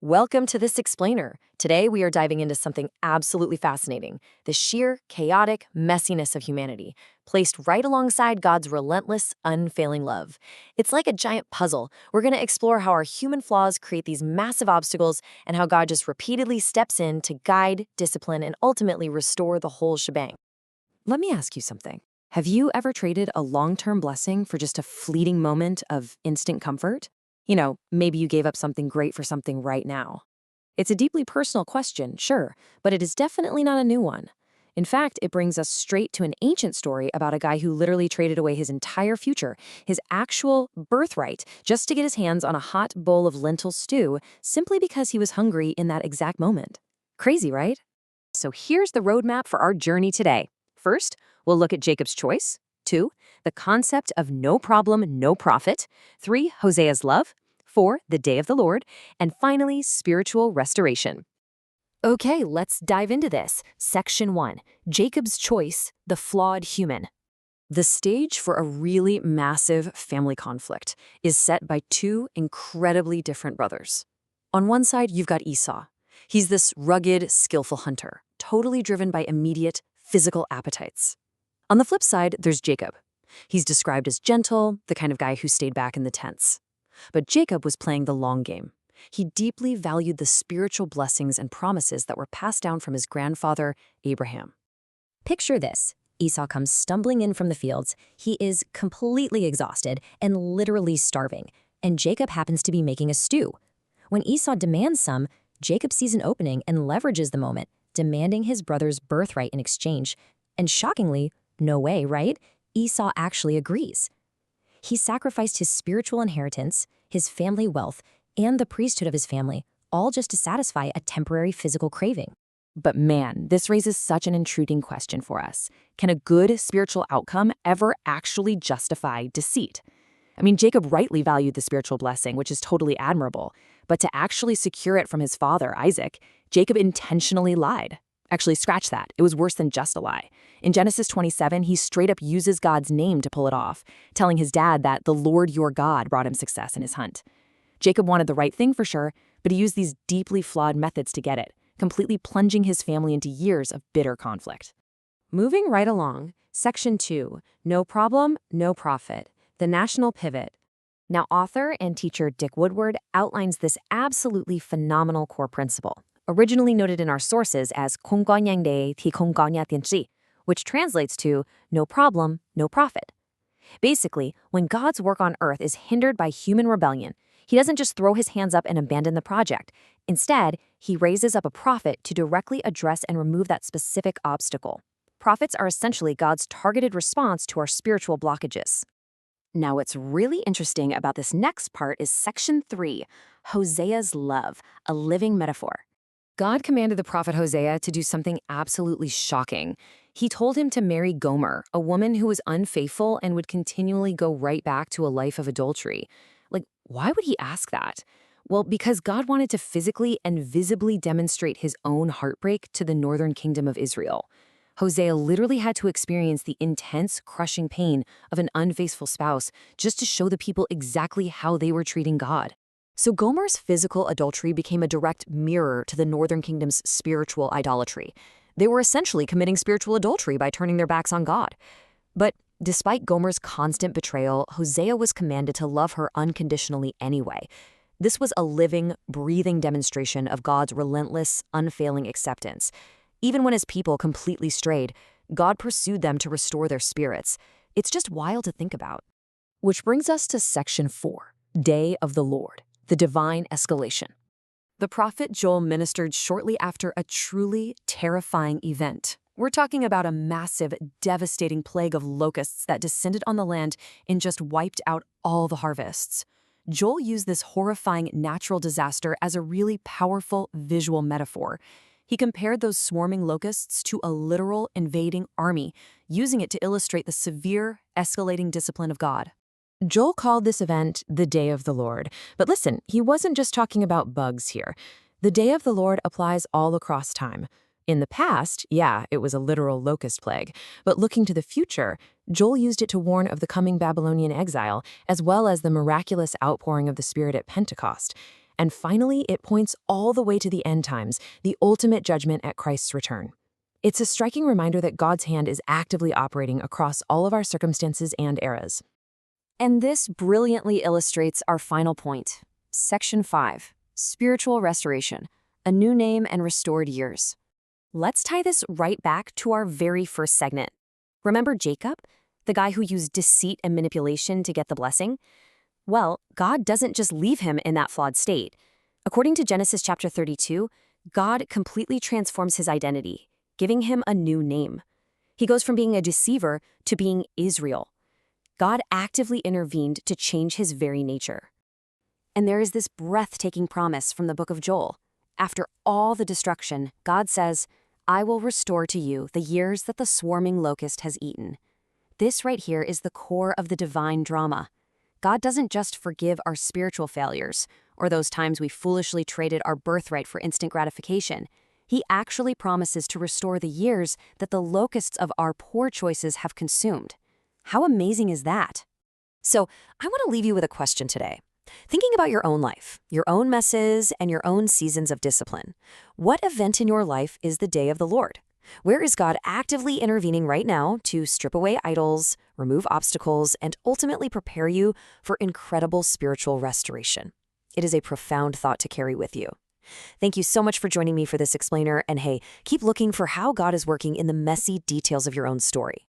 Welcome to This Explainer. Today we are diving into something absolutely fascinating, the sheer, chaotic messiness of humanity, placed right alongside God's relentless, unfailing love. It's like a giant puzzle. We're going to explore how our human flaws create these massive obstacles and how God just repeatedly steps in to guide, discipline, and ultimately restore the whole shebang. Let me ask you something. Have you ever traded a long-term blessing for just a fleeting moment of instant comfort? Maybe you gave up something great for something right now. It's a deeply personal question, sure, but it is definitely not a new one. In fact, it brings us straight to an ancient story about a guy who literally traded away his entire future, his actual birthright, just to get his hands on a hot bowl of lentil stew, simply because he was hungry in that exact moment. Crazy, right? So here's the roadmap for our journey today. First, we'll look at Jacob's choice. 2, the concept of no problem, no profit. 3, Hosea's love. 4, the day of the Lord. And finally, spiritual restoration. Okay, let's dive into this. Section 1, Jacob's choice, the flawed human. The stage for a really massive family conflict is set by two incredibly different brothers. On one side, you've got Esau. He's this rugged, skillful hunter, totally driven by immediate physical appetites. On the flip side, there's Jacob. He's described as gentle, the kind of guy who stayed back in the tents. But Jacob was playing the long game. He deeply valued the spiritual blessings and promises that were passed down from his grandfather, Abraham. Picture this. Esau comes stumbling in from the fields. He is completely exhausted and literally starving, and Jacob happens to be making a stew. When Esau demands some, Jacob sees an opening and leverages the moment, demanding his brother's birthright in exchange. And shockingly, no way, right? Esau actually agrees. He sacrificed his spiritual inheritance, his family wealth, and the priesthood of his family, all just to satisfy a temporary physical craving. But man, this raises such an intriguing question for us. Can a good spiritual outcome ever actually justify deceit? Jacob rightly valued the spiritual blessing, which is totally admirable. But to actually secure it from his father, Isaac, Jacob intentionally lied. Actually, scratch that. It was worse than just a lie. In Genesis 27, he straight up uses God's name to pull it off, telling his dad that the Lord your God brought him success in his hunt. Jacob wanted the right thing for sure, but he used these deeply flawed methods to get it, completely plunging his family into years of bitter conflict. Moving right along, Section 2, No Problem, No Profit, the National Pivot. Now, author and teacher Dick Woodward outlines this absolutely phenomenal core principle, originally noted in our sources as 공권양대 비공권야된지, which translates to no problem, no profit. Basically, when God's work on earth is hindered by human rebellion, he doesn't just throw his hands up and abandon the project. Instead, he raises up a prophet to directly address and remove that specific obstacle. Prophets are essentially God's targeted response to our spiritual blockages. Now, what's really interesting about this next part is Section 3, Hosea's love, a living metaphor. God commanded the prophet Hosea to do something absolutely shocking. He told him to marry Gomer, a woman who was unfaithful and would continually go right back to a life of adultery. Why would he ask that? Well, because God wanted to physically and visibly demonstrate his own heartbreak to the northern kingdom of Israel. Hosea literally had to experience the intense, crushing pain of an unfaithful spouse just to show the people exactly how they were treating God. So Gomer's physical adultery became a direct mirror to the northern kingdom's spiritual idolatry. They were essentially committing spiritual adultery by turning their backs on God. But despite Gomer's constant betrayal, Hosea was commanded to love her unconditionally anyway. This was a living, breathing demonstration of God's relentless, unfailing acceptance. Even when his people completely strayed, God pursued them to restore their spirits. It's just wild to think about. Which brings us to Section 4, Day of the Lord, the divine escalation. The prophet Joel ministered shortly after a truly terrifying event. We're talking about a massive, devastating plague of locusts that descended on the land and just wiped out all the harvests. Joel used this horrifying natural disaster as a really powerful visual metaphor. He compared those swarming locusts to a literal invading army, using it to illustrate the severe, escalating discipline of God. Joel called this event the Day of the Lord. But listen, he wasn't just talking about bugs here. The Day of the Lord applies all across time. In the past, yeah, it was a literal locust plague. But looking to the future, Joel used it to warn of the coming Babylonian exile, as well as the miraculous outpouring of the Spirit at Pentecost. And finally, it points all the way to the end times, the ultimate judgment at Christ's return. It's a striking reminder that God's hand is actively operating across all of our circumstances and eras. And this brilliantly illustrates our final point. Section 5, Spiritual Restoration, a new name and restored years. Let's tie this right back to our very first segment. Remember Jacob, the guy who used deceit and manipulation to get the blessing? Well, God doesn't just leave him in that flawed state. According to Genesis chapter 32, God completely transforms his identity, giving him a new name. He goes from being a deceiver to being Israel. God actively intervened to change his very nature. And there is this breathtaking promise from the book of Joel. After all the destruction, God says, "I will restore to you the years that the swarming locust has eaten." This right here is the core of the divine drama. God doesn't just forgive our spiritual failures, or those times we foolishly traded our birthright for instant gratification. He actually promises to restore the years that the locusts of our poor choices have consumed. How amazing is that? So, I want to leave you with a question today. Thinking about your own life, your own messes, and your own seasons of discipline, what event in your life is the day of the Lord? Where is God actively intervening right now to strip away idols, remove obstacles, and ultimately prepare you for incredible spiritual restoration? It is a profound thought to carry with you. Thank you so much for joining me for this explainer, and hey, keep looking for how God is working in the messy details of your own story.